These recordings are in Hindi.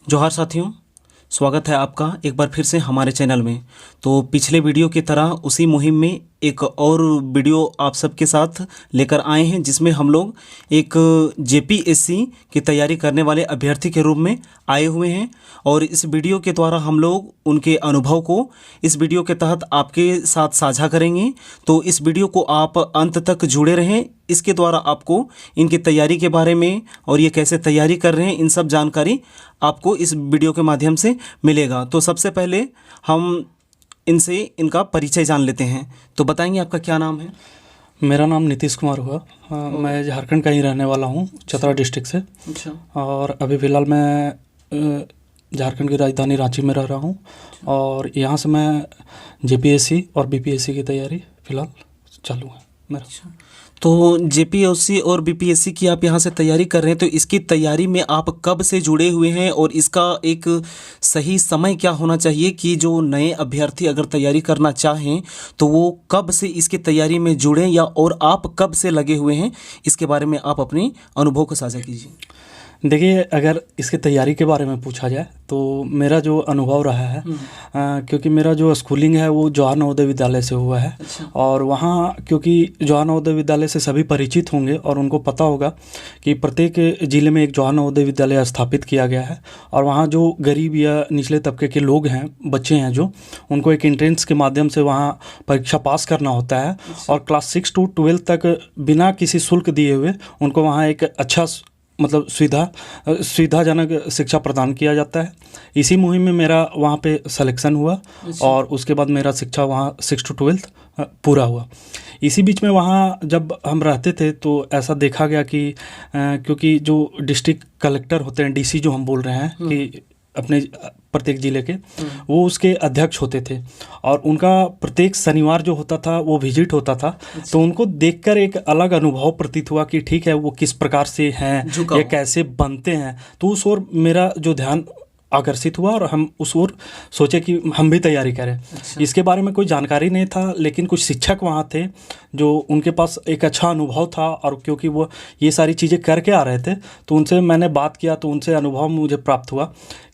जोहार साथियों, स्वागत है आपका एक बार फिर से हमारे चैनल में। तो पिछले वीडियो की तरह उसी मुहिम में एक और वीडियो आप सबके साथ लेकर आए हैं, जिसमें हम लोग एक जेपीएससी की तैयारी करने वाले अभ्यर्थी के रूप में आए हुए हैं। और इस वीडियो के द्वारा हम लोग उनके अनुभव को इस वीडियो के तहत आपके साथ साझा करेंगे। तो इस वीडियो को आप अंत तक जुड़े रहें। इसके द्वारा आपको इनकी तैयारी के बारे में और ये कैसे तैयारी कर रहे हैं, इन सब जानकारी आपको इस वीडियो के माध्यम से मिलेगा। तो सबसे पहले हम इनसे इनका परिचय जान लेते हैं। तो बताएंगे आपका क्या नाम है? मेरा नाम नीतीश कुमार हुआ। मैं झारखंड का ही रहने वाला हूँ, चतरा डिस्ट्रिक्ट से। अच्छा। और अभी फ़िलहाल मैं झारखंड की राजधानी रांची में रह रहा हूँ। और यहाँ से मैं जेपीएससी और बीपीएससी की तैयारी फ़िलहाल चालू है मेरा। अच्छा। तो जेपीएससी और बीपीएससी की आप यहाँ से तैयारी कर रहे हैं, तो इसकी तैयारी में आप कब से जुड़े हुए हैं और इसका एक सही समय क्या होना चाहिए कि जो नए अभ्यर्थी अगर तैयारी करना चाहें तो वो कब से इसकी तैयारी में जुड़ें, या और आप कब से लगे हुए हैं, इसके बारे में आप अपने अनुभव को साझा कीजिए। देखिए, अगर इसकी तैयारी के बारे में पूछा जाए तो मेरा जो अनुभव रहा है, क्योंकि मेरा जो स्कूलिंग है वो जवाहर नवोदय विद्यालय से हुआ है। अच्छा। और वहाँ क्योंकि जवाहर नवोदय विद्यालय से सभी परिचित होंगे और उनको पता होगा कि प्रत्येक ज़िले में एक जवाहर नवोदय विद्यालय स्थापित किया गया है। और वहाँ जो गरीब या निचले तबके के लोग हैं, बच्चे हैं, जो उनको एक एंट्रेंस के माध्यम से वहाँ परीक्षा पास करना होता है। और क्लास 6 to 12 तक बिना किसी शुल्क दिए हुए उनको वहाँ एक अच्छा मतलब सुविधाजनक शिक्षा प्रदान किया जाता है। इसी मुहिम में मेरा वहाँ पे सिलेक्शन हुआ। और उसके बाद मेरा शिक्षा वहाँ 6 to 12 पूरा हुआ। इसी बीच में वहाँ जब हम रहते थे तो ऐसा देखा गया कि क्योंकि जो डिस्ट्रिक्ट कलेक्टर होते हैं, डीसी जो हम बोल रहे हैं कि अपने प्रत्येक ज़िले के, वो उसके अध्यक्ष होते थे। और उनका प्रत्येक शनिवार जो होता था वो विजिट होता था। तो उनको देखकर एक अलग अनुभव प्रतीत हुआ कि ठीक है, वो किस प्रकार से हैं, ये कैसे बनते हैं। तो उस ओर मेरा जो ध्यान आकर्षित हुआ और हम उस ओर सोचे कि हम भी तैयारी करें। अच्छा। इसके बारे में कोई जानकारी नहीं था, लेकिन कुछ शिक्षक वहाँ थे जो उनके पास एक अच्छा अनुभव था। और क्योंकि वो ये सारी चीज़ें करके आ रहे थे तो उनसे मैंने बात किया, तो उनसे अनुभव मुझे प्राप्त हुआ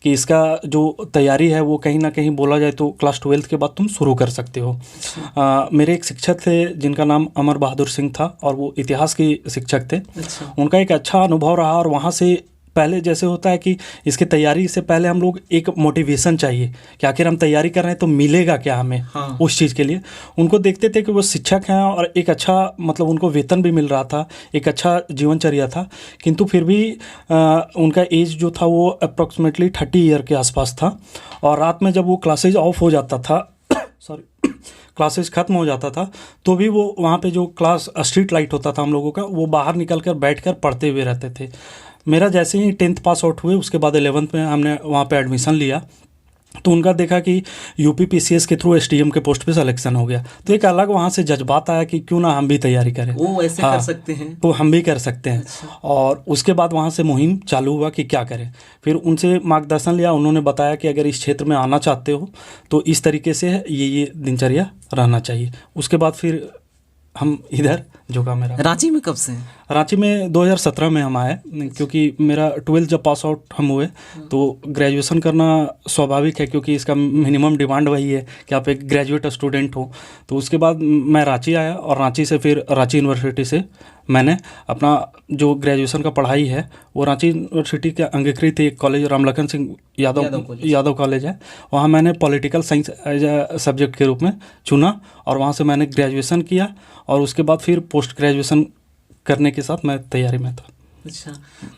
कि इसका जो तैयारी है वो कहीं ना कहीं बोला जाए तो क्लास 12 के बाद तुम शुरू कर सकते हो। अच्छा। मेरे एक शिक्षक थे जिनका नाम अमर बहादुर सिंह था और वो इतिहास के शिक्षक थे। अच्छा। उनका एक अच्छा अनुभव रहा। और वहाँ से पहले जैसे होता है कि इसकी तैयारी से पहले हम लोग एक मोटिवेशन चाहिए कि आखिर हम तैयारी कर रहे हैं तो मिलेगा क्या हमें। हाँ। उस चीज़ के लिए उनको देखते थे कि वो शिक्षक हैं और एक अच्छा मतलब उनको वेतन भी मिल रहा था, एक अच्छा जीवनचर्या था। किंतु फिर भी उनका एज जो था वो अप्रॉक्सीमेटली 30 ईयर के आसपास था। और रात में जब वो क्लासेज ऑफ हो जाता था सॉरी क्लासेस ख़त्म हो जाता था तो भी वो वहाँ पे जो क्लास स्ट्रीट लाइट होता था हम लोगों का, वो बाहर निकल कर बैठ कर पढ़ते हुए रहते थे। मेरा जैसे ही 10th पास आउट हुए उसके बाद 11th में हमने वहाँ पे एडमिशन लिया तो उनका देखा कि यूपी पीसीएस के थ्रू एसडीएम के पोस्ट पे सिलेक्शन हो गया। तो एक अलग वहाँ से जज्बात आया कि क्यों ना हम भी तैयारी करें, वो ऐसे हाँ, कर सकते हैं तो हम भी कर सकते हैं। अच्छा। और उसके बाद वहाँ से मुहिम चालू हुआ कि क्या करें। फिर उनसे मार्गदर्शन लिया, उन्होंने बताया कि अगर इस क्षेत्र में आना चाहते हो तो इस तरीके से ये दिनचर्या रहना चाहिए। उसके बाद फिर हम इधर झुका। मेरा रांची में कब से? रांची में 2017 में हम आए, क्योंकि मेरा 12th जब पास आउट हम हुए तो ग्रेजुएशन करना स्वाभाविक है, क्योंकि इसका मिनिमम डिमांड वही है कि आप एक ग्रेजुएट स्टूडेंट हो। तो उसके बाद मैं रांची आया और रांची से फिर रांची यूनिवर्सिटी से मैंने अपना जो ग्रेजुएशन का पढ़ाई है वो रांची यूनिवर्सिटी के अंगीकृत एक कॉलेज रामलखन सिंह यादव कॉलेज है, वहाँ मैंने political science as a subject के रूप में चुना। और वहाँ से मैंने ग्रेजुएशन किया और उसके बाद फिर पोस्ट ग्रेजुएशन करने के साथ मैं तैयारी में था। अच्छा।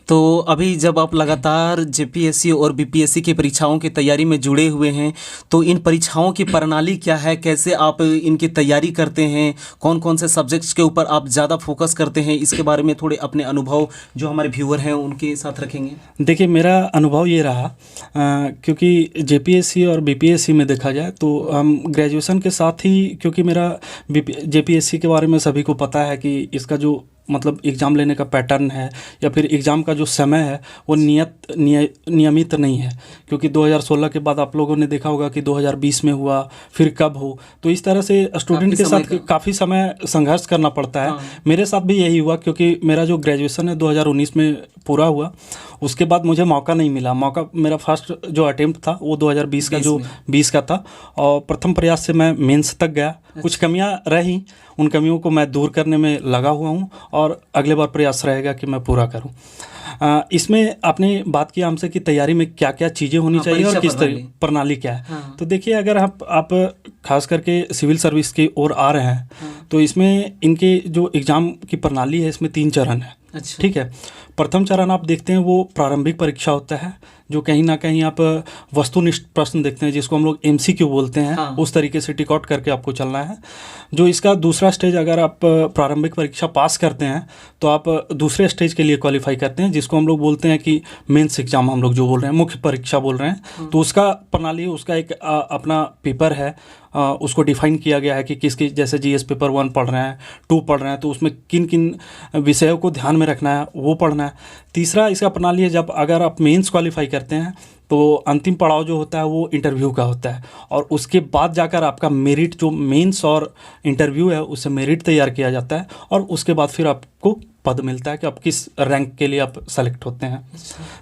तो अभी जब आप लगातार जेपीएससी और बीपीएससी की परीक्षाओं की तैयारी में जुड़े हुए हैं तो इन परीक्षाओं की प्रणाली क्या है, कैसे आप इनकी तैयारी करते हैं, कौन कौन से सब्जेक्ट्स के ऊपर आप ज़्यादा फोकस करते हैं, इसके बारे में थोड़े अपने अनुभव जो हमारे व्यूअर हैं उनके साथ रखेंगे। देखिए, मेरा अनुभव ये रहा क्योंकि जेपीएससी और बीपीएससी में देखा जाए तो हम ग्रेजुएशन के साथ ही, क्योंकि मेरा जेपीएससी के बारे में सभी को पता है कि इसका जो मतलब एग्ज़ाम लेने का पैटर्न है या फिर एग्ज़ाम का जो समय है वो नियमित नहीं है, क्योंकि 2016 के बाद आप लोगों ने देखा होगा कि 2020 में हुआ, फिर कब हो, तो इस तरह से स्टूडेंट के साथ काफ़ी समय संघर्ष करना पड़ता है। मेरे साथ भी यही हुआ, क्योंकि मेरा जो ग्रेजुएशन है 2019 में पूरा हुआ, उसके बाद मुझे मौका नहीं मिला। मेरा फर्स्ट जो अटेम्प्ट था वो 2020 का जो 20 का था, और प्रथम प्रयास से मैं मेंस तक गया। कुछ कमियां रही, उन कमियों को मैं दूर करने में लगा हुआ हूं और अगले बार प्रयास रहेगा कि मैं पूरा करूं। इसमें आपने बात किया हमसे कि तैयारी में क्या क्या चीज़ें होनी चाहिए और किस तरह प्रणाली क्या है। तो देखिए, अगर आप खास करके सिविल सर्विस की ओर आ रहे हैं तो इसमें इनके जो एग्ज़ाम की प्रणाली है इसमें 3 चरण है। अच्छा। ठीक है। प्रथम चरण आप देखते हैं वो प्रारंभिक परीक्षा होता है, जो कहीं ना कहीं आप वस्तुनिष्ठ प्रश्न देखते हैं, जिसको हम लोग MCQ बोलते हैं। उस तरीके से टिक आउट करके आपको चलना है। जो इसका दूसरा स्टेज, अगर आप प्रारंभिक परीक्षा पास करते हैं तो आप दूसरे स्टेज के लिए क्वालिफाई करते हैं, जिसको हम लोग बोलते हैं कि मेंस एग्जाम हम लोग जो बोल रहे हैं, मुख्य परीक्षा बोल रहे हैं। तो उसका प्रणाली, उसका एक अपना पेपर है, उसको डिफाइन किया गया है कि किसकी, जैसे GS पेपर 1 पढ़ रहे हैं, 2 पढ़ रहे हैं, तो उसमें किन किन विषयों को ध्यान में रखना है वो पढ़ना है। तीसरा इसका प्रणाली है, जब अगर आप मेंस क्वालिफाई करते हैं तो अंतिम पड़ाव जो होता है वो इंटरव्यू का होता है, और उसके बाद जाकर आपका मेरिट, जो मेंस और इंटरव्यू है उससे मेरिट तैयार किया जाता है, और उसके बाद फिर आपको पद मिलता है कि आप किस रैंक के लिए आप सेलेक्ट होते हैं।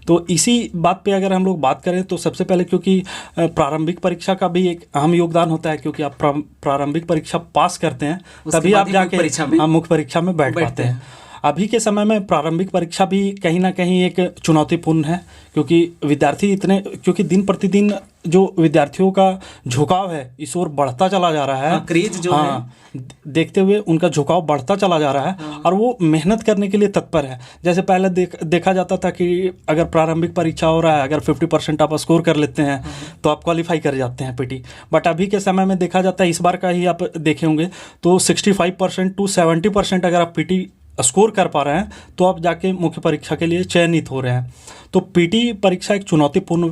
तो इसी बात पे अगर हम लोग बात करें तो सबसे पहले, क्योंकि प्रारंभिक परीक्षा का भी एक अहम योगदान होता है, क्योंकि आप प्रारंभिक परीक्षा पास करते हैं तभी आप जाके मुख्य परीक्षा में बैठ पाते हैं। अभी के समय में प्रारंभिक परीक्षा भी कहीं ना कहीं एक चुनौतीपूर्ण है, क्योंकि विद्यार्थी क्योंकि दिन प्रतिदिन जो विद्यार्थियों का झुकाव है इस ओर बढ़ता चला जा रहा है। क्रेज जो है, देखते हुए उनका झुकाव बढ़ता चला जा रहा है, और वो मेहनत करने के लिए तत्पर है। जैसे पहले देखा जाता था कि अगर प्रारंभिक परीक्षा हो रहा है, अगर 50% आप स्कोर कर लेते हैं तो आप क्वालिफाई कर जाते हैं PT। बट अभी के समय में देखा जाता है, इस बार का ही आप देखे होंगे तो 65% to 70% अगर आप PT स्कोर कर पा रहे हैं तो आप जाके मुख्य परीक्षा के लिए चयनित हो रहे हैं। तो PT परीक्षा एक चुनौतीपूर्ण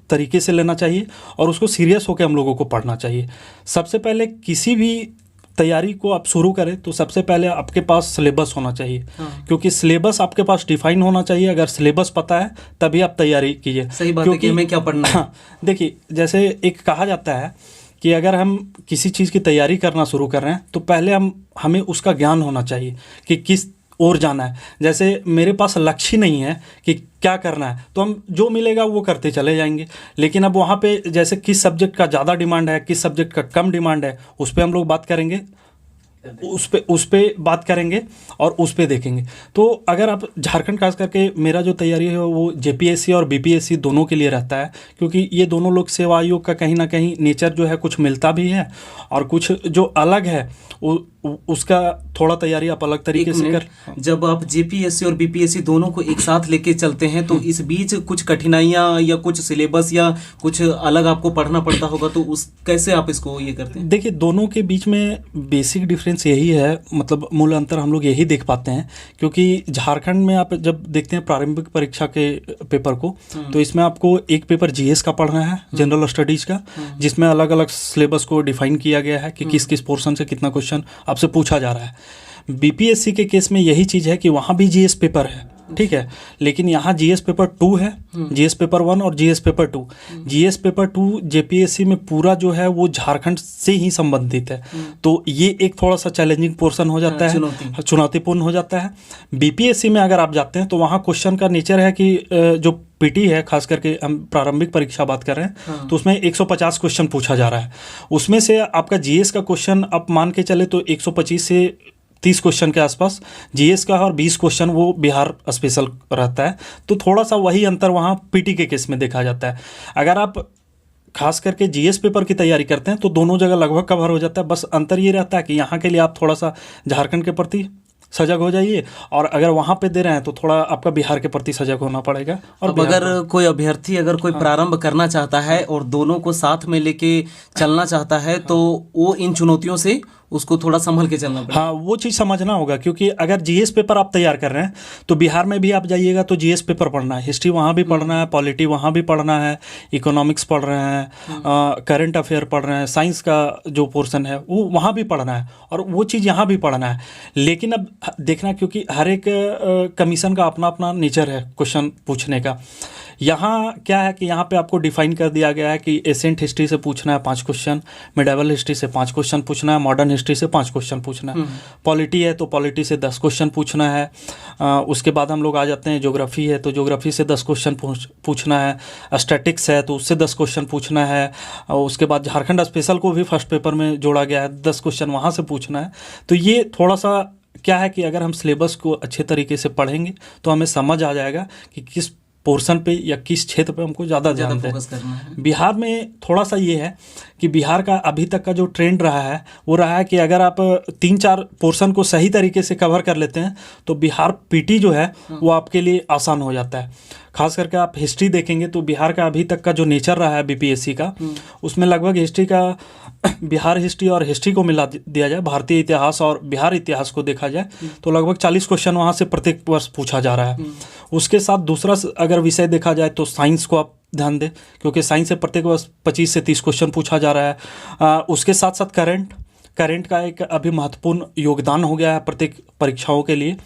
तरीके से लेना चाहिए, और उसको सीरियस होकर हम लोगों को पढ़ना चाहिए। सबसे पहले किसी भी तैयारी को आप शुरू करें तो सबसे पहले आपके पास सिलेबस होना चाहिए। क्योंकि सिलेबस आपके पास डिफाइन होना चाहिए। अगर सिलेबस पता है तभी आप तैयारी कीजिए। सही बात है कि हमें क्या पढ़ना है। देखिए, जैसे एक कहा जाता है कि अगर हम किसी चीज़ की तैयारी करना शुरू कर रहे हैं तो पहले हमें उसका ज्ञान होना चाहिए कि किस ओर जाना है। जैसे मेरे पास लक्ष्य नहीं है कि क्या करना है, तो हम जो मिलेगा वो करते चले जाएंगे। लेकिन अब वहाँ पे जैसे किस सब्जेक्ट का ज़्यादा डिमांड है, किस सब्जेक्ट का कम डिमांड है, उस पर हम लोग बात करेंगे, उस पे बात करेंगे और उस पे देखेंगे। तो अगर आप झारखंड, खास करके मेरा जो तैयारी है वो JPSC और BPSC दोनों के लिए रहता है, क्योंकि ये दोनों लोक सेवा आयोग का कहीं ना कहीं नेचर जो है कुछ मिलता भी है और कुछ जो अलग है उसका थोड़ा तैयारी आप अलग तरीके से कर। जब आप JPSC और BPSC दोनों को एक साथ लेके चलते हैं तो इस बीच कुछ कठिनाइयाँ या कुछ सिलेबस या कुछ अलग आपको पढ़ना पड़ता होगा, तो उस कैसे आप इसको ये करते हैं? देखिए, दोनों के बीच में बेसिक डिफरेंस यही है, मतलब मूल अंतर हम लोग यही देख पाते हैं। क्योंकि झारखंड में आप जब देखते हैं प्रारंभिक परीक्षा के पेपर को, तो इसमें आपको एक पेपर GS का पढ़ना है, जनरल स्टडीज का, जिसमें अलग अलग सिलेबस को डिफाइन किया गया है कि किस किस पोर्शन से कितना क्वेश्चन आपसे पूछा जा रहा है। BPSC के केस में यही चीज़ है कि वहाँ भी GS पेपर है, ठीक है, लेकिन यहाँ GS पेपर 2 है, GS पेपर 1 और GS paper 2। GS paper 2 JPSC में पूरा जो है वो झारखंड से ही संबंधित है, तो ये एक थोड़ा सा चैलेंजिंग पोर्शन हो जाता है, चुनौतीपूर्ण हो जाता है। BPSC में अगर आप जाते हैं तो वहाँ क्वेश्चन का नेचर है कि जो PT है, खास करके हम प्रारंभिक परीक्षा बात कर रहे हैं, तो उसमें 150 क्वेश्चन पूछा जा रहा है। उसमें से आपका GS का क्वेश्चन आप मान के चले तो 125 से 30 क्वेश्चन के आसपास GS का, और 20 क्वेश्चन वो बिहार स्पेशल रहता है। तो थोड़ा सा वही अंतर वहाँ PT के केस में देखा जाता है। अगर आप खास करके GS पेपर की तैयारी करते हैं तो दोनों जगह लगभग कवर हो जाता है। बस अंतर ये रहता है कि यहाँ के लिए आप थोड़ा सा झारखंड के प्रति सजग हो जाइए, और अगर वहाँ पे दे रहे हैं तो थोड़ा आपका बिहार के प्रति सजग होना पड़ेगा। और अब अगर कोई अभ्यर्थी अगर कोई प्रारंभ करना चाहता है और दोनों को साथ में लेके चलना चाहता है, तो वो इन चुनौतियों से उसको थोड़ा संभल के चलना पड़ेगा। हाँ, वो चीज़ समझना होगा, क्योंकि अगर जीएस पेपर आप तैयार कर रहे हैं तो बिहार में भी आप जाइएगा तो जीएस पेपर पढ़ना है, हिस्ट्री वहाँ भी पढ़ना है, पॉलिटी वहाँ भी पढ़ना है, इकोनॉमिक्स पढ़ रहे हैं, करंट अफेयर पढ़ रहे हैं, साइंस का जो पोर्शन है वो वहाँ भी पढ़ना है, और वो चीज़ यहाँ भी पढ़ना है। लेकिन अब देखना, क्योंकि हर एक कमीशन का अपना अपना नेचर है क्वेश्चन पूछने का। यहाँ क्या है कि यहाँ पे आपको डिफाइन कर दिया गया है कि एशियंट हिस्ट्री से पूछना है 5 क्वेश्चन, मिडाइवल हिस्ट्री से 5 क्वेश्चन पूछना है, मॉडर्न हिस्ट्री से 5 क्वेश्चन पूछना है, पॉलिटी है तो पॉलिटी से 10 क्वेश्चन पूछना है। उसके बाद हम लोग आ जाते हैं ज्योग्राफी है तो ज्योग्राफी से 10 क्वेश्चन पूछना है, स्टैटिक्स है तो उससे 10 क्वेश्चन पूछना है। उसके बाद झारखंड स्पेशल को भी फर्स्ट पेपर में जोड़ा गया है, 10 क्वेश्चन वहाँ से पूछना है। तो ये थोड़ा सा क्या है कि अगर हम सिलेबस को अच्छे तरीके से पढ़ेंगे तो हमें समझ आ जाएगा कि किस पोर्शन पे या किस क्षेत्र पे हमको ज़्यादा ध्यान दें। फोकस करना है। बिहार में थोड़ा सा ये है कि बिहार का अभी तक का जो ट्रेंड रहा है वो रहा है कि अगर आप 3-4 पोर्शन को सही तरीके से कवर कर लेते हैं तो बिहार पीटी जो है वो आपके लिए आसान हो जाता है। खास करके आप हिस्ट्री देखेंगे तो बिहार का अभी तक का जो नेचर रहा है बीपीएससी का, उसमें लगभग हिस्ट्री का बिहार हिस्ट्री और हिस्ट्री को मिला दिया जाए, भारतीय इतिहास और बिहार इतिहास को देखा जाए तो लगभग 40 क्वेश्चन वहाँ से प्रत्येक वर्ष पूछा जा रहा है। उसके साथ दूसरा अगर विषय देखा जाए तो साइंस को आप ध्यान दें, क्योंकि साइंस से प्रत्येक वर्ष 25 से 30 क्वेश्चन पूछा जा रहा है। उसके साथ साथ करंट का एक अभी महत्वपूर्ण योगदान हो गया है प्रत्येक परीक्षाओं के लिए।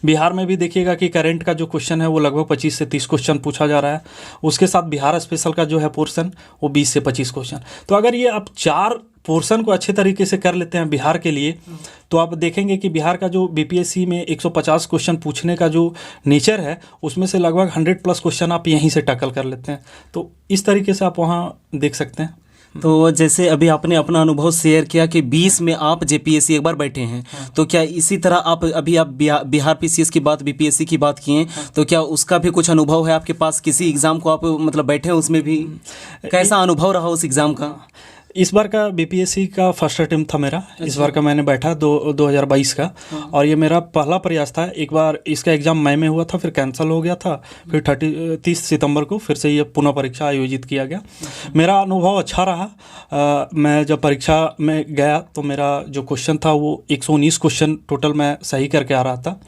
बिहार में भी देखिएगा कि करंट का जो क्वेश्चन है वो लगभग 25 से 30 क्वेश्चन पूछा जा रहा है। उसके साथ बिहार स्पेशल का जो है पोर्शन वो 20 से 25 क्वेश्चन। तो अगर ये आप 4 पोर्शन को अच्छे तरीके से कर लेते हैं बिहार के लिए, तो आप देखेंगे कि बिहार का जो बीपीएससी में 150 क्वेश्चन पूछने का जो नेचर है उसमें से लगभग 100+ क्वेश्चन आप यहीं से टैकल कर लेते हैं। तो इस तरीके से आप वहाँ देख सकते हैं। तो जैसे अभी आपने अपना अनुभव शेयर किया कि 20 में आप जेपीएससी एक बार बैठे हैं, तो क्या इसी तरह आप बिहार पीसीएस की बात, बीपीएससी की बात किए, तो क्या उसका भी कुछ अनुभव है आपके पास? किसी एग्ज़ाम को आप मतलब बैठे हैं, उसमें भी कैसा अनुभव रहा उस एग्ज़ाम का? इस बार का बीपीएससी का फर्स्ट अटेम्प्ट था मेरा। इस बार का मैंने बैठा 2022 का, और ये मेरा पहला प्रयास था। एक बार इसका एग्ज़ाम मई में हुआ था, फिर कैंसिल हो गया था, फिर 30 सितंबर को फिर से ये पुनः परीक्षा आयोजित किया गया। मेरा अनुभव अच्छा रहा। मैं जब परीक्षा में गया तो मेरा जो क्वेश्चन था वो 119 क्वेश्चन टोटल मैं सही करके आ रहा था,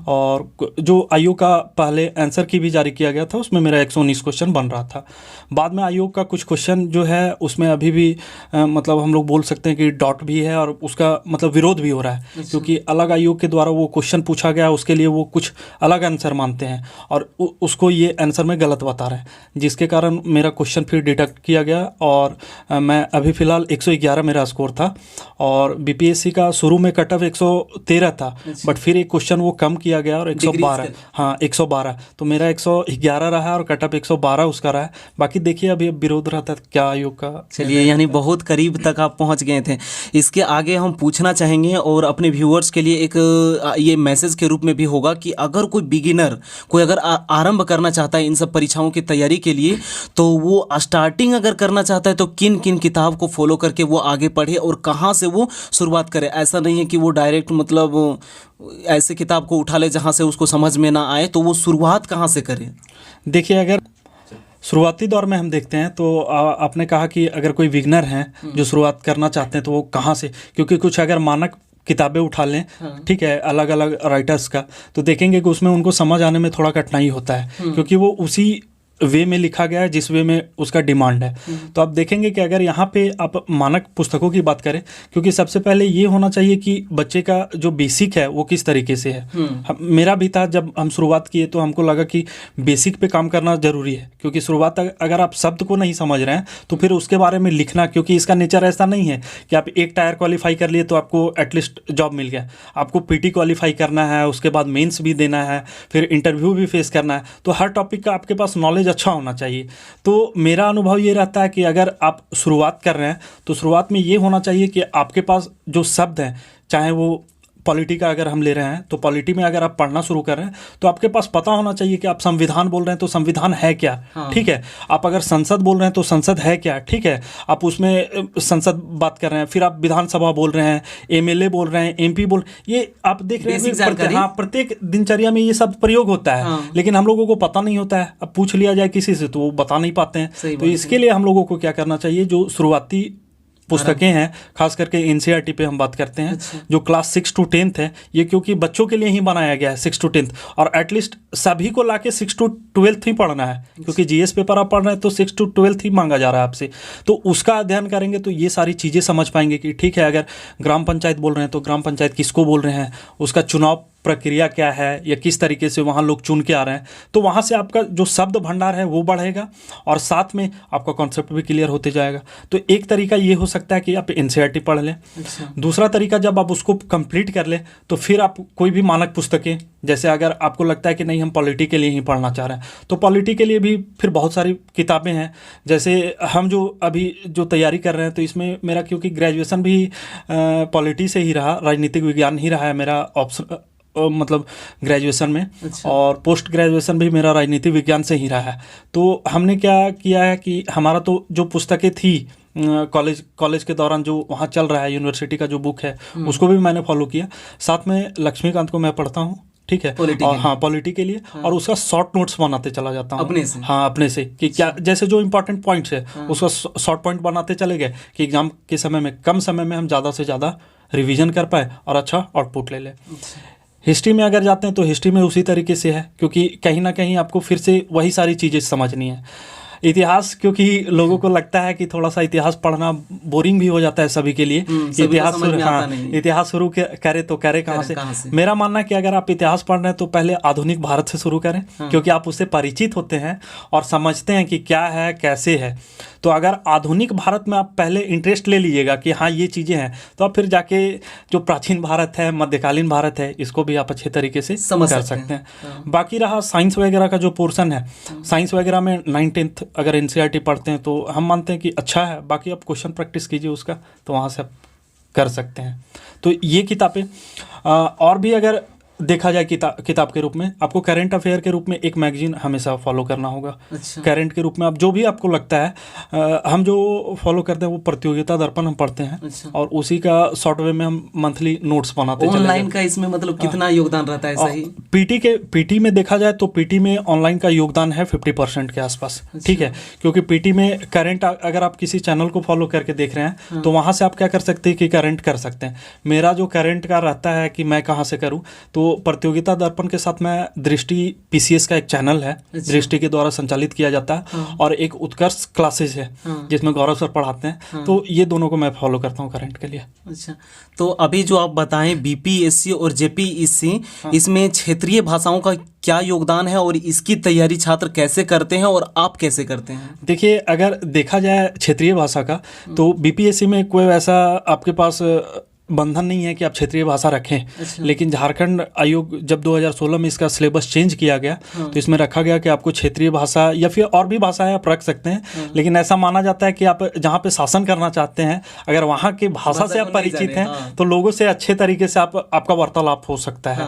और जो आयोग का पहले आंसर की भी जारी किया गया था उसमें मेरा 119 क्वेश्चन बन रहा था। बाद में आयोग का कुछ क्वेश्चन जो है उसमें अभी भी मतलब हम लोग बोल सकते हैं कि डॉट भी है, और उसका मतलब विरोध भी हो रहा है, क्योंकि अलग आयोग के द्वारा वो क्वेश्चन पूछा गया, उसके लिए वो कुछ अलग आंसर मानते हैं और उसको ये आंसर में गलत बता रहे हैं, जिसके कारण मेरा क्वेश्चन फिर डिडक्ट किया गया। और मैं अभी फ़िलहाल 111 मेरा स्कोर था, और बीपीएससी का शुरू में कट ऑफ 113 था, बट फिर एक क्वेश्चन वो कम किया गया और 112, हाँ 112, तो मेरा 111 रहा और कट ऑफ 112 उसका रहा है। बाकी देखिए अभी विरोध रहता है क्या आयोग का। चलिए, यानी बहुत करीब तक आप पहुंच गए थे। इसके आगे हम पूछना चाहेंगे, और अपने व्यूअर्स के लिए एक ये मैसेज के रूप में भी होगा कि अगर कोई बिगिनर, कोई अगर आरंभ करना चाहता है इन सब परीक्षाओं की तैयारी के लिए, तो वो स्टार्टिंग अगर करना चाहता है तो किन किन किताब को फॉलो करके वो आगे पढ़े और कहाँ से वो शुरुआत करे। ऐसा नहीं है कि वो डायरेक्ट मतलब ऐसे किताब को उठा ले जहाँ से उसको समझ में ना आए, तो वो शुरुआत कहाँ से करे? देखिए, अगर शुरुआती दौर में हम देखते हैं तो आपने कहा कि अगर कोई बिगिनर हैं जो शुरुआत करना चाहते हैं तो वो कहाँ से, क्योंकि कुछ अगर मानक किताबें उठा लें, ठीक है, अलग अलग राइटर्स का, तो देखेंगे कि उसमें उनको समझ आने में थोड़ा कठिनाई होता है, क्योंकि वो उसी वे में लिखा गया है जिस वे में उसका डिमांड है। तो आप देखेंगे कि अगर यहाँ पे आप मानक पुस्तकों की बात करें, क्योंकि सबसे पहले ये होना चाहिए कि बच्चे का जो बेसिक है वो किस तरीके से है। मेरा भी था, जब हम शुरुआत किए तो हमको लगा कि बेसिक पे काम करना ज़रूरी है, क्योंकि शुरुआत अगर आप शब्द को नहीं समझ रहे हैं तो फिर उसके बारे में लिखना, क्योंकि इसका नेचर ऐसा नहीं है कि आप एक टायर क्वालिफाई कर लिए तो आपको एटलीस्ट जॉब मिल गया। आपको पीटी क्वालिफाई करना है, उसके बाद मेंस भी देना है, फिर इंटरव्यू भी फेस करना है, तो हर टॉपिक का आपके पास नॉलेज अच्छा होना चाहिए। तो मेरा अनुभव ये रहता है कि अगर आप शुरुआत कर रहे हैं तो शुरुआत में ये होना चाहिए कि आपके पास जो शब्द हैं, चाहे वो पॉलिटी का अगर हम ले रहे हैं तो पॉलिटी में अगर आप पढ़ना शुरू कर रहे हैं तो आपके पास पता होना चाहिए कि आप संविधान बोल रहे हैं तो संविधान है क्या, ठीक है। आप अगर संसद बोल रहे हैं तो संसद है क्या, ठीक है। आप उसमें संसद बात कर रहे हैं, फिर आप विधानसभा बोल रहे हैं, एमएलए बोल रहे हैं, एमपी बोल, ये आप देख रहे हैं। हाँ, प्रत्येक दिनचर्या में ये सब प्रयोग होता है, लेकिन हम लोगों को पता नहीं होता है। अब पूछ लिया जाए किसी से तो वो बता नहीं पाते हैं। तो इसके लिए हम लोगों को क्या करना चाहिए, जो शुरुआती पुस्तकें हैं, खास करके एनसीईआरटी पे हम बात करते हैं। अच्छा। जो क्लास 6 to 10th है, ये क्योंकि बच्चों के लिए ही बनाया गया है 6 to 10th, और एटलीस्ट सभी को लाके 6 to 12th ही पढ़ना है, क्योंकि जीएस पेपर आप पढ़ रहे हैं तो 6 to 12th ही मांगा जा रहा है आपसे। तो उसका अध्ययन करेंगे तो ये सारी चीज़ें समझ पाएंगे कि ठीक है, अगर ग्राम पंचायत बोल रहे हैं तो ग्राम पंचायत किसको बोल रहे हैं, उसका चुनाव प्रक्रिया क्या है, या किस तरीके से वहाँ लोग चुन के आ रहे हैं। तो वहाँ से आपका जो शब्द भंडार है वो बढ़ेगा, और साथ में आपका कॉन्सेप्ट भी क्लियर होते जाएगा। तो एक तरीका ये हो सकता है कि आप एनसीईआरटी पढ़ लें। अच्छा। दूसरा तरीका, जब आप उसको कंप्लीट कर लें तो फिर आप कोई भी मानक पुस्तकें, जैसे अगर आपको लगता है कि नहीं हम पॉलिटी के लिए ही पढ़ना चाह रहे हैं, तो पॉलिटी के लिए भी फिर बहुत सारी किताबें हैं। जैसे हम जो अभी जो तैयारी कर रहे हैं, तो इसमें मेरा क्योंकि ग्रेजुएशन भी पॉलिटी से ही रहा, राजनीतिक विज्ञान ही रहा है मेरा ऑप्शन, मतलब ग्रेजुएशन में। अच्छा। और पोस्ट ग्रेजुएशन भी मेरा राजनीतिक विज्ञान से ही रहा है। तो हमने क्या किया है कि हमारा तो जो पुस्तकें थी कॉलेज के दौरान जो वहाँ चल रहा है, यूनिवर्सिटी का जो बुक है उसको भी मैंने फॉलो किया। साथ में लक्ष्मीकांत को मैं पढ़ता हूँ, ठीक है, और हाँ पॉलिटी के लिए, और उसका शॉर्ट नोट्स बनाते चला जाता हूँ अपने से। हाँ अपने से, कि क्या जैसे जो इंपॉर्टेंट पॉइंट्स है उसका शॉर्ट पॉइंट बनाते चले गए, कि एग्जाम के समय में कम समय में हम ज़्यादा से ज़्यादा रिवीजन कर पाए और अच्छा आउटपुट ले लें। हिस्ट्री में अगर जाते हैं तो हिस्ट्री में उसी तरीके से है, क्योंकि कहीं ना कहीं आपको फिर से वही सारी चीज़ें समझनी है। इतिहास, क्योंकि लोगों को लगता है कि थोड़ा सा इतिहास पढ़ना बोरिंग भी हो जाता है सभी के लिए। इतिहास शुरू करे तो करे कहाँ से। मेरा मानना है कि अगर आप इतिहास पढ़ रहे हैं तो पहले आधुनिक भारत से शुरू करें, क्योंकि आप उससे परिचित होते हैं और समझते हैं कि क्या है कैसे है। तो अगर आधुनिक भारत में आप पहले इंटरेस्ट ले लीजिएगा कि हाँ ये चीज़ें हैं, तो आप फिर जाके जो प्राचीन भारत है, मध्यकालीन भारत है, इसको भी आप अच्छे तरीके से समझ सकते हैं। बाकी रहा साइंस वगैरह का जो पोर्शन है, साइंस वगैरह में 9th अगर एनसीईआरटी पढ़ते हैं तो हम मानते हैं कि अच्छा है। बाकी आप क्वेश्चन प्रैक्टिस कीजिए उसका, तो वहाँ से आप कर सकते हैं। तो ये किताबें, और भी अगर देखा जाए किताब के रूप में, आपको करंट अफेयर के रूप में एक मैगजीन हमेशा फॉलो करना होगा। अच्छा। करंट के रूप में आप जो भी आपको लगता है, हम जो फॉलो करते हैं वो प्रतियोगिता दर्पण हम पढ़ते हैं। अच्छा। और उसी का शॉर्ट वे में हम मंथली नोट्स बनाते चले ऑनलाइन का इसमें मतलब कितना योगदान रहता है? सही पीटी में देखा जाए तो पीटी में ऑनलाइन का योगदान है 50% के आसपास। ठीक है, क्योंकि पीटी में करंट, अगर आप किसी चैनल को फॉलो करके देख रहे हैं तो वहाँ से आप क्या कर सकते हैं कि करंट कर सकते हैं। मेरा जो करंट का रहता है कि मैं कहाँ से करूँ, तो प्रतियोगिता दर्पण के साथ मैं दृष्टि पीसीएस का एक चैनल है, दृष्टि के द्वारा संचालित किया जाता है, और एक उत्कर्ष क्लासेस है जिसमें गौरव सर पढ़ाते हैं। तो ये दोनों को मैं फॉलो करता हूँ करंट के लिए। अच्छा, तो अभी जो आप बताएं बीपीएससी और जेपीईसी, इसमें क्षेत्रीय भाषाओं का क्या योगदान है और इसकी तैयारी छात्र कैसे करते हैं और आप कैसे करते हैं? देखिए, अगर देखा जाए क्षेत्रीय भाषा का, तो बीपीएससी में कोई वैसा आपके पास बंधन नहीं है कि आप क्षेत्रीय भाषा रखें। अच्छा। लेकिन झारखंड आयोग जब 2016 में इसका सिलेबस चेंज किया गया, तो इसमें रखा गया कि आपको क्षेत्रीय भाषा या फिर और भी भाषाएं आप रख सकते हैं। लेकिन ऐसा माना जाता है कि आप जहाँ पे शासन करना चाहते हैं, अगर वहाँ की भाषा से आप परिचित हैं तो लोगों से अच्छे तरीके से आपका वार्तालाप हो सकता है।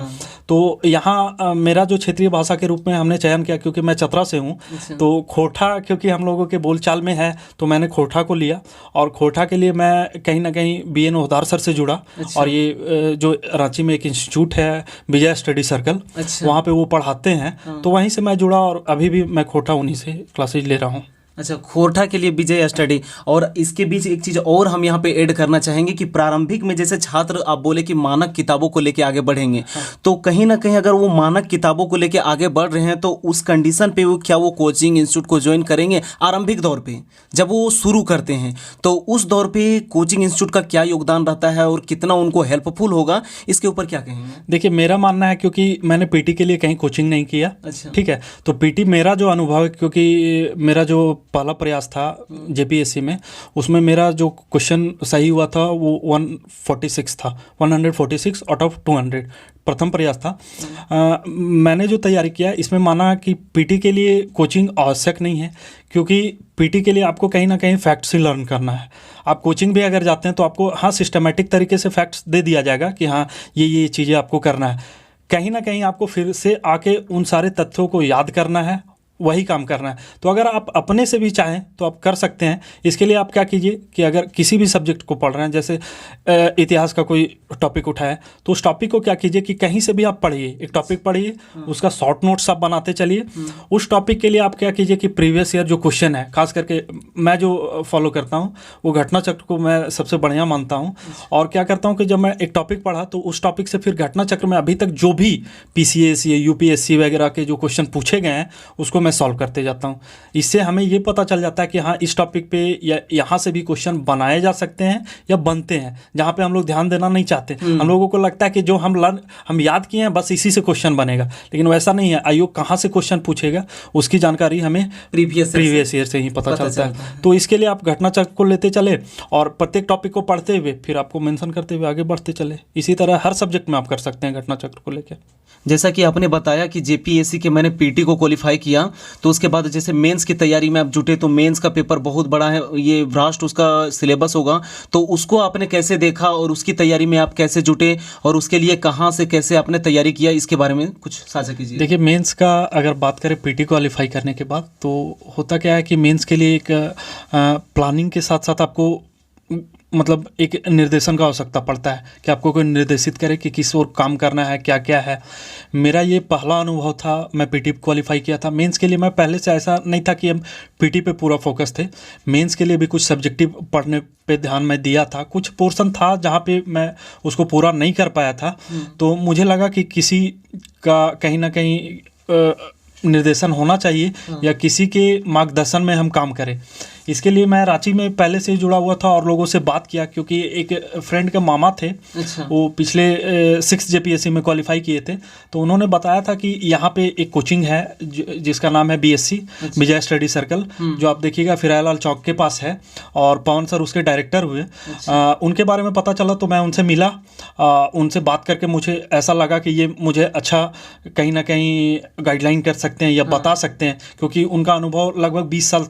तो यहाँ मेरा जो क्षेत्रीय भाषा के रूप में हमने चयन किया, क्योंकि मैं चतरा से हूँ, तो खोटा क्योंकि हम लोगों के बोलचाल में है, तो मैंने खोटा को लिया। और खोटा के लिए मैं कहीं ना कहीं बीएन ओहदार सर से जुड़ा। अच्छा। और ये जो रांची में एक इंस्टीट्यूट है विजय स्टडी सर्कल, अच्छा। वहाँ पे वो पढ़ाते हैं, तो वहीं से मैं जुड़ा और अभी भी मैं खोटा उन्हीं से क्लासेज ले रहा हूँ। अच्छा, खोरठा के लिए विजय स्टडी। और इसके बीच एक चीज़ और हम यहाँ पे ऐड करना चाहेंगे कि प्रारंभिक में जैसे छात्र आप बोले कि मानक किताबों को लेके आगे बढ़ेंगे, तो कहीं ना कहीं अगर वो मानक किताबों को लेके आगे बढ़ रहे हैं तो उस कंडीशन पे वो कोचिंग इंस्टीट्यूट को ज्वाइन करेंगे आरंभिक दौर पे जब वो शुरू करते हैं, तो उस दौर पे कोचिंग इंस्टीट्यूट का क्या योगदान रहता है और कितना उनको हेल्पफुल होगा, इसके ऊपर क्या कहेंगे? देखिए, मेरा मानना है, क्योंकि मैंने पीटी के लिए कहीं कोचिंग नहीं किया। अच्छा। ठीक है, तो पीटी मेरा जो अनुभव है, क्योंकि मेरा जो पहला प्रयास था जेपीएससी में, उसमें मेरा जो क्वेश्चन सही हुआ था वो 146 था, 146 आउट ऑफ 200 प्रथम प्रयास था। मैंने जो तैयारी किया इसमें माना कि पीटी के लिए कोचिंग आवश्यक नहीं है, क्योंकि पीटी के लिए आपको कहीं ना कहीं फैक्ट्स ही लर्न करना है। आप कोचिंग भी अगर जाते हैं तो आपको हाँ सिस्टमेटिक तरीके से फैक्ट्स दे दिया जाएगा कि हाँ ये चीज़ें आपको करना है। कहीं ना कहीं आपको फिर से आके उन सारे तथ्यों को याद करना है वही काम करना है। तो अगर आप अपने से भी चाहें तो आप कर सकते हैं। इसके लिए आप क्या कीजिए कि अगर किसी भी सब्जेक्ट को पढ़ रहे हैं, जैसे इतिहास का कोई टॉपिक उठाया तो उस टॉपिक को क्या कीजिए कि कहीं से भी आप पढ़िए, एक टॉपिक पढ़िए, उसका शॉर्ट नोट्स आप बनाते चलिए। उस टॉपिक के लिए आप क्या कीजिए कि प्रीवियस ईयर जो क्वेश्चन है, खास करके मैं जो फॉलो करता हूँ वो घटना चक्र को मैं सबसे बढ़िया मानता हूँ। और क्या करता हूँ कि जब मैं एक टॉपिक पढ़ा तो उस टॉपिक से फिर घटना चक्र में अभी तक जो भी PCS या UPSC वगैरह के जो क्वेश्चन पूछे गए हैं उसको मैं सॉल्व करते जाता हूँ। इससे हमें ये पता चल जाता है कि हाँ, इस टॉपिक पे या यहाँ से भी क्वेश्चन बनाए जा सकते हैं या बनते हैं, जहाँ पे हम लोग ध्यान देना नहीं चाहते। हम लोगों को लगता है कि जो हम याद किए हैं बस इसी से क्वेश्चन बनेगा, लेकिन वैसा नहीं है। आयोग कहाँ से क्वेश्चन पूछेगा उसकी जानकारी हमें प्रीवियस ईयर से ही पता चलता है। तो इसके लिए आप घटना चक्र को लेते चले और प्रत्येक टॉपिक को पढ़ते हुए फिर आपको मेंशन करते हुए आगे बढ़ते चले। इसी तरह हर सब्जेक्ट में आप कर सकते हैं घटना चक्र को लेकर। जैसा कि आपने बताया कि JPSC के मैंने PT को क्वालिफाई किया, तो उसके बाद जैसे मेंस की तैयारी में आप जुटे, तो मेंस का पेपर बहुत बड़ा है, ये वास्ट उसका सिलेबस होगा, तो उसको आपने कैसे देखा और उसकी तैयारी में आप कैसे जुटे और उसके लिए कहाँ से कैसे आपने तैयारी किया, इसके बारे में कुछ साझा कीजिए। देखिए, मेंस का अगर बात करें PT क्वालिफाई करने के बाद, तो होता क्या है कि मेंस के लिए एक प्लानिंग के साथ साथ आपको मतलब एक निर्देशन का आवश्यकता पड़ता है कि आपको कोई निर्देशित करे कि किस ओर काम करना है, क्या क्या है। मेरा ये पहला अनुभव था, मैं PT क्वालिफाई किया था। मेंस के लिए मैं पहले से ऐसा नहीं था कि हम PT पे पूरा फोकस थे। मेंस के लिए भी कुछ सब्जेक्टिव पढ़ने पे ध्यान मैं दिया था, कुछ पोर्शन था जहाँ पे मैं उसको पूरा नहीं कर पाया था। तो मुझे लगा कि किसी का कहीं ना कहीं निर्देशन होना चाहिए या किसी के मार्गदर्शन में हम काम करें। इसके लिए मैं रांची में पहले से ही जुड़ा हुआ था और लोगों से बात किया, क्योंकि एक फ्रेंड के मामा थे। अच्छा। वो पिछले 6 JPSC में क्वालिफाई किए थे, तो उन्होंने बताया था कि यहाँ पे एक कोचिंग है जिसका नाम है BSc विजय स्टडी सर्कल, जो आप देखिएगा फिरालाल चौक के पास है, और पवन सर उसके डायरेक्टर हुए। उनके बारे में पता चला तो मैं उनसे मिला। उनसे बात करके मुझे ऐसा लगा कि ये मुझे अच्छा कहीं ना कहीं गाइडलाइन कर सकते हैं या बता सकते हैं, क्योंकि उनका अनुभव लगभग 20 साल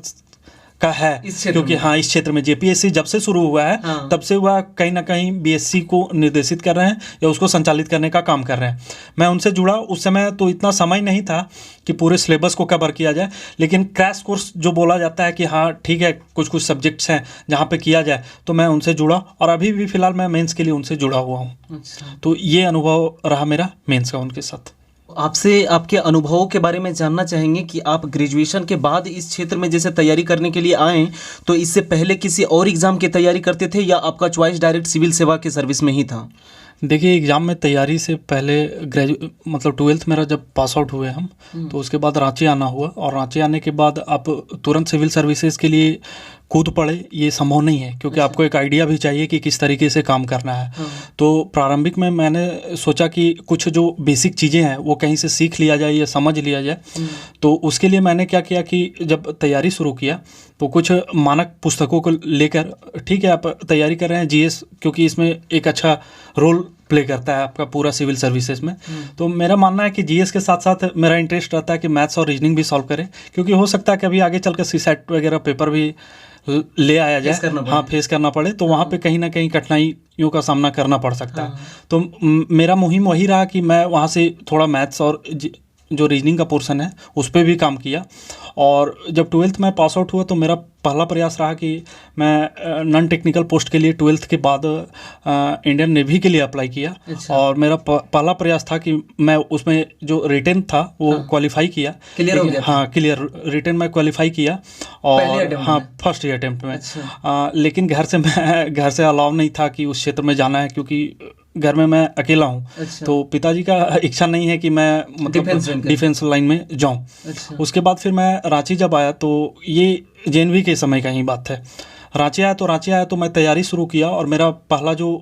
का है। क्योंकि हाँ, इस क्षेत्र में JPSC जब से शुरू हुआ है तब से वह कहीं ना कहीं BSc को निर्देशित कर रहे हैं या उसको संचालित करने का काम कर रहे हैं। मैं उनसे जुड़ा। उस समय तो इतना समय नहीं था कि पूरे सिलेबस को कवर किया जाए, लेकिन क्रैश कोर्स जो बोला जाता है कि हाँ ठीक है, कुछ कुछ सब्जेक्ट्स हैं जहाँ पे किया जाए, तो मैं उनसे जुड़ा और अभी भी फिलहाल मैं मेंस के लिए उनसे जुड़ा हुआ हूँ। अच्छा। तो ये अनुभव रहा मेरा मेंस का उनके साथ। आपसे आपके अनुभवों के बारे में जानना चाहेंगे कि आप ग्रेजुएशन के बाद इस क्षेत्र में जैसे तैयारी करने के लिए आए, तो इससे पहले किसी और एग्ज़ाम की तैयारी करते थे या आपका चॉइस डायरेक्ट सिविल सेवा के सर्विस में ही था? देखिए, एग्ज़ाम में तैयारी से पहले मतलब 12th मेरा जब पास आउट हुए हम, तो उसके बाद रांची आना हुआ, और रांची आने के बाद आप तुरंत सिविल सर्विसेज के लिए कूद पड़े, ये संभव नहीं है, क्योंकि आपको एक आइडिया भी चाहिए कि किस तरीके से काम करना है। तो प्रारंभिक में मैंने सोचा कि कुछ जो बेसिक चीज़ें हैं वो कहीं से सीख लिया जाए या समझ लिया जाए। तो उसके लिए मैंने क्या किया कि जब तैयारी शुरू किया तो कुछ मानक पुस्तकों को लेकर, ठीक है आप तैयारी कर रहे हैं GS, क्योंकि इसमें एक अच्छा रोल प्ले करता है आपका पूरा सिविल सर्विसेज में, तो मेरा मानना है कि GS के साथ साथ मेरा इंटरेस्ट रहता है कि मैथ्स और रीजनिंग भी सॉल्व करें, क्योंकि हो सकता है कि अभी आगे चलकर CSAT वगैरह पेपर भी ले आया जाए, हाँ फेस करना पड़े, तो वहाँ पे कहीं ना कहीं कठिनाइयों का सामना करना पड़ सकता है। तो मेरा मुहिम वही रहा कि मैं वहाँ से थोड़ा मैथ्स और जो रीजनिंग का पोर्शन है उस पर भी काम किया। और जब 12th में पास आउट हुआ तो मेरा पहला प्रयास रहा कि मैं नॉन टेक्निकल पोस्ट के लिए 12th के बाद इंडियन नेवी के लिए अप्लाई किया। अच्छा। और मेरा पहला प्रयास था कि मैं उसमें जो रिटन था वो क्वालिफाई किया, क्लियर हो गया। हाँ, क्लियर रिटन में क्वालिफाई किया, और हाँ फर्स्ट अटेम्प्ट में। अच्छा। लेकिन घर से अलाउ नहीं था कि उस क्षेत्र में जाना है, क्योंकि घर में मैं अकेला हूँ। अच्छा। तो पिताजी का इच्छा नहीं है कि मैं मतलब डिफेंस लाइन में जाऊँ। अच्छा। उसके बाद फिर मैं रांची जब आया, तो ये JNV के समय का ही बात है। रांची आया तो मैं तैयारी शुरू किया, और मेरा पहला जो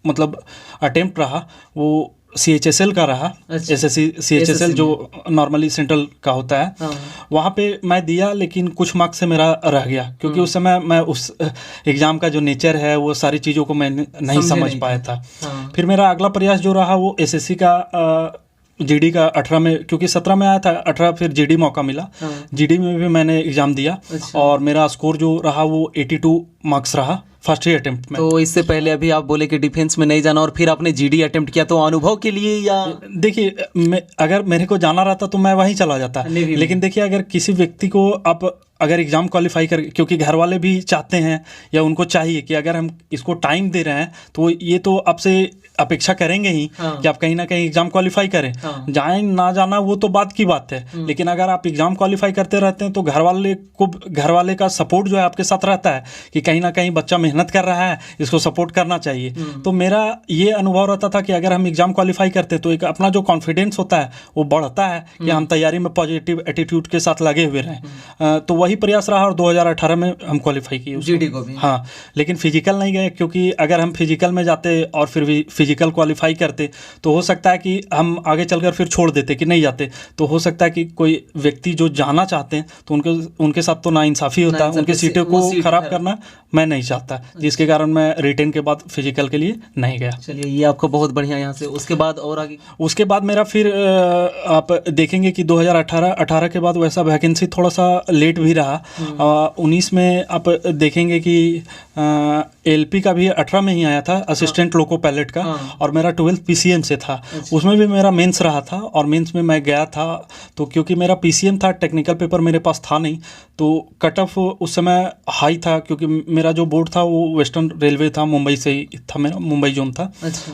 मतलब अटेम्प्ट रहा वो CHSL का रहा। अच्छा। SSC CHSL जो नॉर्मली सेंट्रल का होता है। हाँ। वहाँ पे मैं दिया, लेकिन कुछ मार्क्स से मेरा रह गया, क्योंकि उस समय मैं उस एग्ज़ाम का जो नेचर है वो सारी चीज़ों को मैं नहीं समझ पाया था। हाँ। फिर मेरा अगला प्रयास जो रहा वो SSC का GD का 18 में, क्योंकि 17 में आया था, 18 फिर GD मौका मिला। GD में भी मैंने एग्ज़ाम दिया। अच्छा। और मेरा स्कोर जो रहा वो 82 मार्क्स रहा फर्स्ट ही अटेम्प्ट में। तो इससे पहले अभी आप बोले कि डिफेंस में नहीं जाना और फिर आपने जीडी अटेम्प्ट किया, तो अनुभव के लिए या? देखिए, अगर मेरे को जाना रहता तो मैं वहीं चला जाता, लेकिन देखिए अगर किसी व्यक्ति को आप अगर एग्ज़ाम क्वालिफाई कर, क्योंकि घर वाले भी चाहते हैं या उनको चाहिए कि अगर हम इसको टाइम दे रहे हैं तो ये तो आपसे अपेक्षा करेंगे ही कि आप कहीं ना कहीं एग्ज़ाम क्वालिफाई करें। जाए ना जाना वो तो बात की बात है, लेकिन अगर आप एग्ज़ाम क्वालिफाई करते रहते हैं तो घर वाले का सपोर्ट जो है आपके साथ रहता है कि कहीं ना कहीं बच्चा मेहनत कर रहा है, इसको सपोर्ट करना चाहिए। तो मेरा ये अनुभव रहता था कि अगर हम एग्ज़ाम क्वालिफाई करते तो एक अपना जो कॉन्फिडेंस होता है वो बढ़ता है कि हम तैयारी में पॉजिटिव एटीट्यूड के साथ लगे हुए रहें। तो वही प्रयास रहा और 2018 में हम क्वालिफाई किए जीडी को भी। हाँ, लेकिन फिजिकल नहीं गए, क्योंकि अगर हम फिजिकल में जाते और फिर भी फिजिकल क्वालिफाई करते तो हो सकता है कि हम आगे चलकर फिर छोड़ देते कि नहीं जाते। तो हो सकता है कि कोई व्यक्ति जो जाना चाहते हैं तो उनके साथ तो नाइंसाफ़ी होता है, उनकी सीटों को खराब करना मैं नहीं चाहता, जिसके कारण मैं रिटेन के बाद फिजिकल के लिए नहीं गया। चलिए, ये आपको बहुत बढ़िया। यहाँ से उसके बाद और आगे? उसके बाद मेरा फिर आप देखेंगे कि 2018 के बाद वैसा वैकेंसी थोड़ा सा लेट भी रहा। 19 में आप देखेंगे कि एलपी का भी 18 में ही आया था, असिस्टेंट लोको पायलट का, और मेरा 12th पीसीएम से था। उसमें भी मेरा मेंस रहा था और मेंस में मैं गया था। तो क्योंकि मेरा पीसीएम था, टेक्निकल पेपर मेरे पास था नहीं, तो कट ऑफ उस समय हाई था, क्योंकि मेरा जो बोर्ड था वो वेस्टर्न रेलवे था, मुंबई से ही था, मेरा मुंबई जोन था।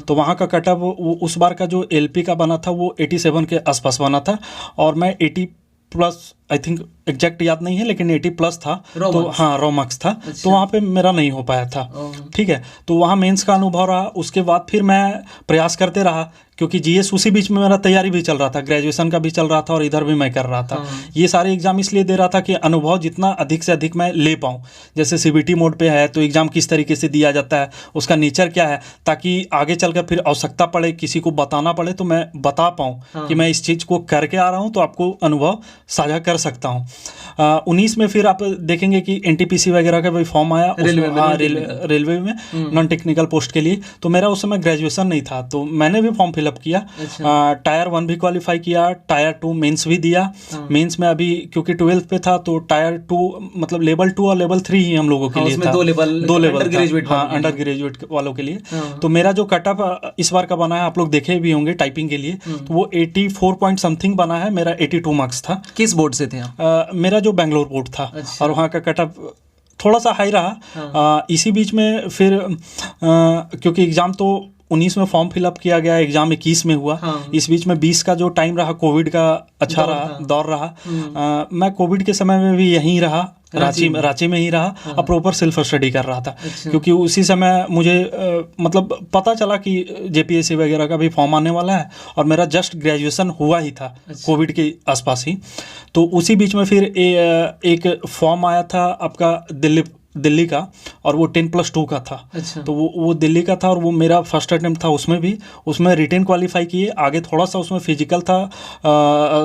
तो वहाँ का कट ऑफ उस बार का जो एलपी का बना था वो 87 के आसपास बना था, और मैं 80 प्लस, आई थिंक एग्जैक्ट याद नहीं है, लेकिन 80 प्लस था। तो हाँ, रॉ मार्क्स था। तो वहाँ पे मेरा नहीं हो पाया था। ठीक है, तो वहाँ मेंस का अनुभव रहा। उसके बाद फिर मैं प्रयास करते रहा, क्योंकि जीएस उसी बीच में मेरा तैयारी भी चल रहा था, ग्रेजुएशन का भी चल रहा था और इधर भी मैं कर रहा था। ये सारे एग्जाम इसलिए दे रहा था कि अनुभव जितना अधिक से अधिक मैं ले पाऊँ। जैसे सीबीटी मोड पे है तो एग्जाम किस तरीके से दिया जाता है, उसका नेचर क्या है, ताकि आगे चलकर फिर आवश्यकता पड़े, किसी को बताना पड़े तो मैं बता पाऊँ कि मैं इस चीज़ को करके आ रहा हूँ, तो आपको अनुभव साझा कर सकता हूँ। 19 में फिर आप देखेंगे कि एनटीपीसी वगैरह का भी फॉर्म आया रेलवे में नॉन टेक्निकल पोस्ट के लिए। तो मेरा उस समय ग्रेजुएशन नहीं था, तो मैंने भी फॉर्म फिलअप किया। टायर 1 भी क्वालिफाई किया, टायर 2 मेंस भी दिया। मेंस में अभी क्योंकि 12th पे था तो टायर 2 मतलब लेवल 2 और लेवल 3 ही हम लोगों के लिए था। दो लेवल अंडर ग्रेजुएट वालों के लिए। तो मेरा जो कट ऑफ इस बार का बना है, आप लोग देखे भी होंगे टाइपिंग के लिए, तो वो 84 पॉइंट समथिंग बना है। मेरा 82 मार्क्स था। किस बोर्ड से थे आप? मेरा जो बेंगलोर बोर्ड था। और वहाँ का कट ऑफ थोड़ा सा हाई रहा। इसी बीच में फिर क्योंकि एग्ज़ाम तो 19 में फॉर्म फिलअप किया गया, एग्जाम 21 में हुआ। इस बीच में 20 का जो टाइम रहा कोविड का अच्छा रहा, दौर रहा। मैं कोविड के समय में भी यहीं रहा, रांची में ही रहा और प्रॉपर सेल्फ स्टडी कर रहा था। क्योंकि उसी समय मुझे मतलब पता चला कि जेपीएससी वगैरह का भी फॉर्म आने वाला है, और मेरा जस्ट ग्रेजुएशन हुआ ही था कोविड के आसपास ही। तो उसी बीच में फिर एक फॉर्म आया था आपका दिल्ली का, और वो 10+2 का था। तो वो दिल्ली का था और वो मेरा फर्स्ट अटेम्प्ट था। उसमें रिटेन क्वालिफाई किए। आगे थोड़ा सा उसमें फिजिकल था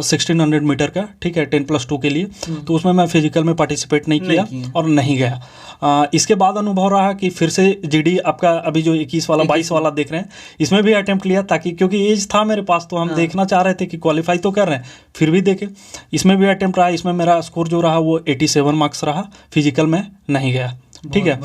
1600 मीटर का, ठीक है, 10+2 के लिए। तो उसमें मैं फिजिकल में पार्टिसिपेट नहीं किया और नहीं गया। इसके बाद अनुभव रहा कि फिर से जीडी आपका अभी जो 21 वाला 22 वाला देख रहे हैं, इसमें भी अटेम्प्ट लिया, ताकि क्योंकि एज था मेरे पास, तो हम देखना चाह रहे थे कि क्वालिफाई तो कर रहे हैं, फिर भी देखें। इसमें भी अटेम्प्ट रहा। इसमें मेरा स्कोर जो रहा वो 87 मार्क्स रहा, फिजिकल में नहीं गया। ठीक है।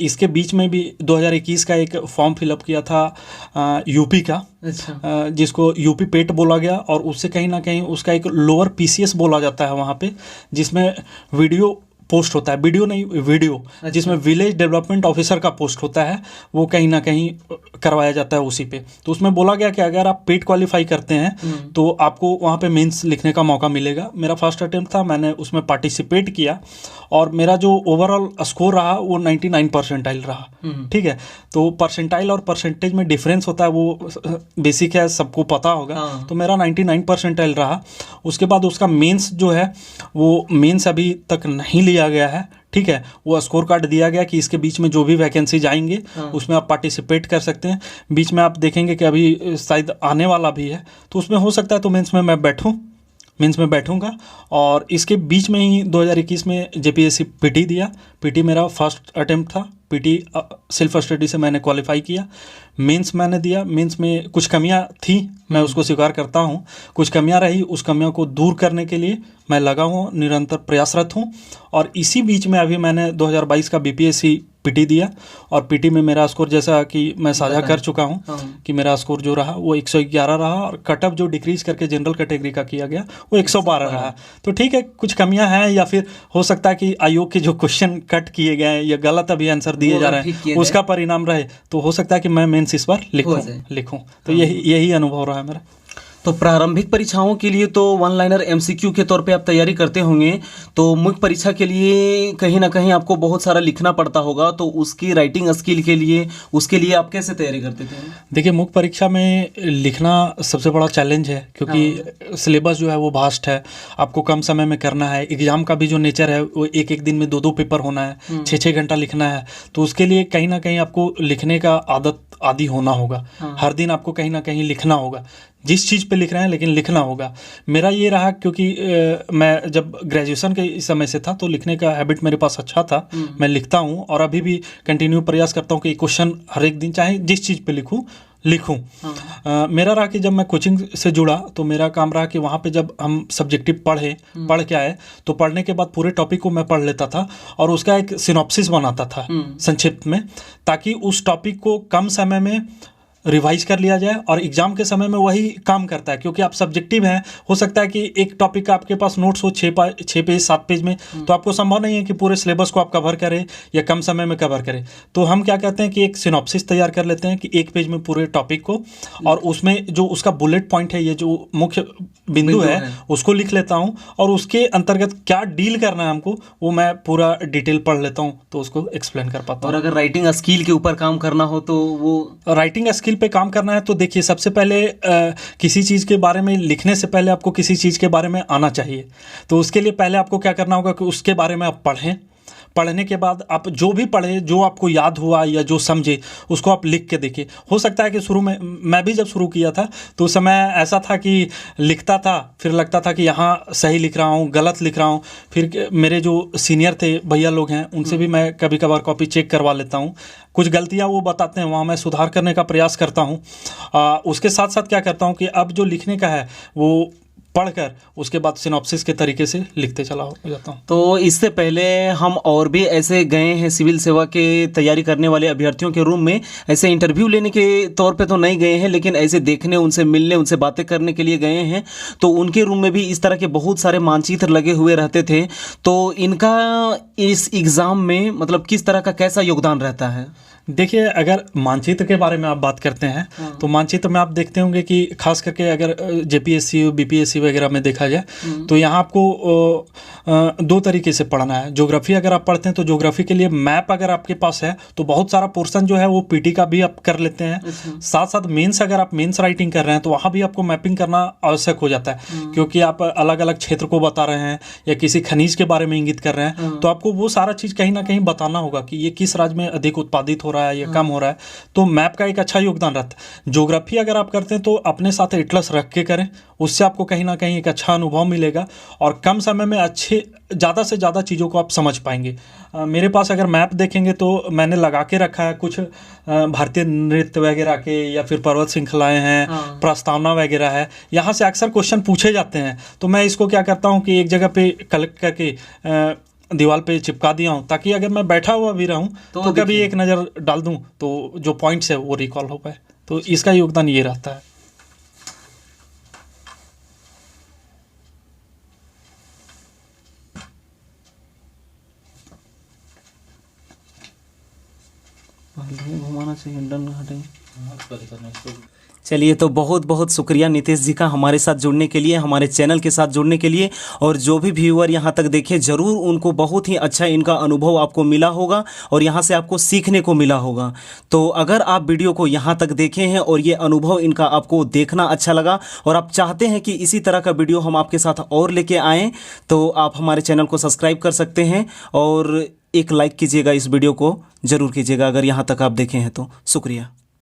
इसके बीच में भी 2021 का एक फॉर्म फिलअप किया था यूपी का, जिसको यूपी पेट बोला गया, और उससे कहीं ना कहीं उसका एक लोअर पीसीएस बोला जाता है वहाँ पे, जिसमें वीडियो पोस्ट होता है, वीडियो जिसमें विलेज डेवलपमेंट ऑफिसर का पोस्ट होता है, वो कहीं ना कहीं करवाया जाता है उसी पे। तो उसमें बोला गया कि अगर आप पेट क्वालिफाई करते हैं तो आपको वहाँ पे मेंस लिखने का मौका मिलेगा। मेरा फर्स्ट अटेम्प्ट था, मैंने उसमें पार्टिसिपेट किया, और मेरा जो ओवरऑल स्कोर रहा वो 99 परसेंटाइल रहा। ठीक है, तो परसेंटाइल और परसेंटेज में डिफरेंस होता है, वो बेसिक है, सबको पता होगा। तो मेरा 99 परसेंटाइल रहा। उसके बाद उसका मेंस जो है वो मेंस अभी तक नहीं लिया गया है। ठीक है, वो स्कोर कार्ड दिया गया कि इसके बीच में जो भी वैकेंसी जाएंगे उसमें आप पार्टिसिपेट कर सकते हैं। बीच में आप देखेंगे कि अभी शायद आने वाला भी है, तो उसमें हो सकता है तो मेंस में बैठूंगा। और इसके बीच में ही 2021 में जेपीएससी पीटी दिया। पीटी मेरा फर्स्ट अटेम्प्ट था। पीटी सेल्फ स्टडी से मैंने क्वालिफाई किया। मेंस मैंने दिया। मेंस में कुछ कमियां थी, मैं उसको स्वीकार करता हूं। कुछ कमियां रही, उस कमियों को दूर करने के लिए मैं लगा हूं, निरंतर प्रयासरत हूं। और इसी बीच में अभी मैंने 2022 का बीपीएससी पीटी दिया और पीटी में मेरा स्कोर, जैसा कि मैं साझा कर चुका हूँ हाँ। कि मेरा स्कोर जो रहा वो 111 रहा और कटअप जो डिक्रीज करके जनरल कैटेगरी का किया गया वो 112 रहा। तो ठीक है, कुछ कमियां हैं या फिर हो सकता है कि आयोग के जो क्वेश्चन कट किए गए हैं या गलत अभी आंसर दिए जा रहे हैं उसका परिणाम रहे, तो हो सकता है कि मैं मेंस इस बार लिखूं। तो यही अनुभव रहा है मेरा। तो प्रारंभिक परीक्षाओं के लिए तो वन लाइनर एमसीक्यू के तौर पे आप तैयारी करते होंगे, तो मुख्य परीक्षा के लिए कहीं ना कहीं आपको बहुत सारा लिखना पड़ता होगा, तो उसकी राइटिंग स्किल के लिए, उसके लिए आप कैसे तैयारी करते थे? देखिए, मुख्य परीक्षा में लिखना सबसे बड़ा चैलेंज है क्योंकि सिलेबस जो है वो वास्ट है, आपको कम समय में करना है। एग्जाम का भी जो नेचर है वो एक दिन में 2 पेपर होना है, 6 घंटा लिखना है। तो उसके लिए कहीं ना कहीं आपको लिखने का आदी होना होगा। हर दिन आपको कहीं ना कहीं लिखना होगा, जिस चीज़ पे लिख रहे हैं लेकिन लिखना होगा। मेरा ये रहा क्योंकि मैं जब ग्रेजुएशन के समय से था तो लिखने का हैबिट मेरे पास अच्छा था, मैं लिखता हूँ और अभी भी कंटिन्यू प्रयास करता हूँ कि क्वेश्चन हर एक दिन चाहे जिस चीज़ पे लिखूं। मेरा रहा कि जब मैं कोचिंग से जुड़ा तो मेरा काम रहा कि वहाँ पे जब हम सब्जेक्टिव पढ़ के आए तो पढ़ने के बाद पूरे टॉपिक को मैं पढ़ लेता था और उसका एक सिनॉप्सिस बनाता था संक्षिप्त में, ताकि उस टॉपिक को कम समय में रिवाइज कर लिया जाए और एग्जाम के समय में वही काम करता है। क्योंकि आप सब्जेक्टिव हैं, हो सकता है कि एक टॉपिक का आपके पास नोट्स हो 6 पेज 7 पेज में, तो आपको संभव नहीं है कि पूरे सिलेबस को आप कवर करें या कम समय में कवर करें। तो हम क्या कहते हैं कि एक सिनॉप्सिस तैयार कर लेते हैं कि 1 पेज में पूरे टॉपिक को, और उसमें जो उसका बुलेट पॉइंट है, ये जो मुख्य बिंदु है उसको लिख लेता हूँ और उसके अंतर्गत क्या डील करना है हमको वो मैं पूरा डिटेल पढ़ लेता हूँ, तो उसको एक्सप्लेन कर पाता हूँ। और अगर राइटिंग स्किल के ऊपर काम करना हो तो वो राइटिंग स्किल पे काम करना है तो देखिए, सबसे पहले किसी चीज़ के बारे में लिखने से पहले आपको किसी चीज़ के बारे में आना चाहिए। तो उसके लिए पहले आपको क्या करना होगा कि उसके बारे में आप पढ़ें। पढ़ने के बाद आप जो भी पढ़े, जो आपको याद हुआ या जो समझे, उसको आप लिख के देखिए। हो सकता है कि शुरू में, मैं भी जब शुरू किया था तो उस समय ऐसा था कि लिखता था, फिर लगता था कि यहाँ सही लिख रहा हूँ, गलत लिख रहा हूँ। फिर मेरे जो सीनियर थे, भैया लोग हैं, उनसे भी मैं कभी कभार कॉपी चेक करवा लेता हूँ। कुछ गलतियाँ वो बताते हैं, वहाँ मैं सुधार करने का प्रयास करता हूँ। उसके साथ साथ क्या करता हूँ कि अब जो लिखने का है वो पढ़कर उसके बाद सिनॉप्सिस के तरीके से लिखते चला जाता हूँ। तो इससे पहले हम और भी ऐसे गए हैं सिविल सेवा के तैयारी करने वाले अभ्यर्थियों के रूम में, ऐसे इंटरव्यू लेने के तौर पे तो नहीं गए हैं, लेकिन ऐसे देखने, उनसे मिलने, उनसे बातें करने के लिए गए हैं। तो उनके रूम में भी इस तरह के बहुत सारे मानचित्र लगे हुए रहते थे। तो इनका इस एग्ज़ाम में मतलब किस तरह का कैसा योगदान रहता है? देखिए, अगर मानचित्र के बारे में आप बात करते हैं तो मानचित्र में आप देखते होंगे कि खास करके अगर जेपीएससी बीपीएससी वगैरह में देखा जाए तो यहाँ आपको 2 तरीके से पढ़ना है। ज्योग्राफी अगर आप पढ़ते हैं तो ज्योग्राफी के लिए मैप अगर आपके पास है तो बहुत सारा पोर्शन जो है वो पीटी का भी आप कर लेते हैं। साथ साथ मेंस, अगर आप मेंस राइटिंग कर रहे हैं तो वहाँ भी आपको मैपिंग करना आवश्यक हो जाता है, क्योंकि आप अलग अलग क्षेत्र को बता रहे हैं या किसी खनिज के बारे में इंगित कर रहे हैं, तो आपको वो सारा चीज़ कहीं ना कहीं बताना होगा कि ये किस राज्य में अधिक उत्पादित हो रहा है या कम हो रहा है। तो मैप का एक अच्छा योगदान रहता है। ज्योग्राफी अगर आप करते हैं तो अपने साथ एटलस रख के करें, उससे आपको कहीं ना कहीं एक अच्छा अनुभव मिलेगा और कम समय में ज़्यादा से ज़्यादा चीज़ों को आप समझ पाएंगे। मेरे पास अगर मैप देखेंगे तो मैंने लगा के रखा है कुछ भारतीय नृत्य वगैरह के या फिर पर्वत श्रृंखलाएँ हैं, प्रस्तावना वगैरह है, यहाँ से अक्सर क्वेश्चन पूछे जाते हैं। तो मैं इसको क्या करता हूँ कि एक जगह पे कलेक्ट करके दीवार पे चिपका दिया हूँ, ताकि अगर मैं बैठा हुआ भी रहूँ तो कभी एक नज़र डाल दूँ तो जो पॉइंट्स है वो रिकॉल हो पाए। तो इसका योगदान ये रहता है। घुमाना चाहिए, डन हटे। चलिए, तो बहुत बहुत शुक्रिया नीतीश जी का हमारे साथ जुड़ने के लिए, हमारे चैनल के साथ जुड़ने के लिए। और जो भी व्यूअर यहाँ तक देखे, ज़रूर उनको बहुत ही अच्छा इनका अनुभव आपको मिला होगा और यहाँ से आपको सीखने को मिला होगा। तो अगर आप वीडियो को यहाँ तक देखे हैं और ये अनुभव इनका आपको देखना अच्छा लगा और आप चाहते हैं कि इसी तरह का वीडियो हम आपके साथ और लेके आएँ, तो आप हमारे चैनल को सब्सक्राइब कर सकते हैं और एक लाइक कीजिएगा, इस वीडियो को ज़रूर कीजिएगा अगर यहाँ तक आप देखे हैं तो। शुक्रिया।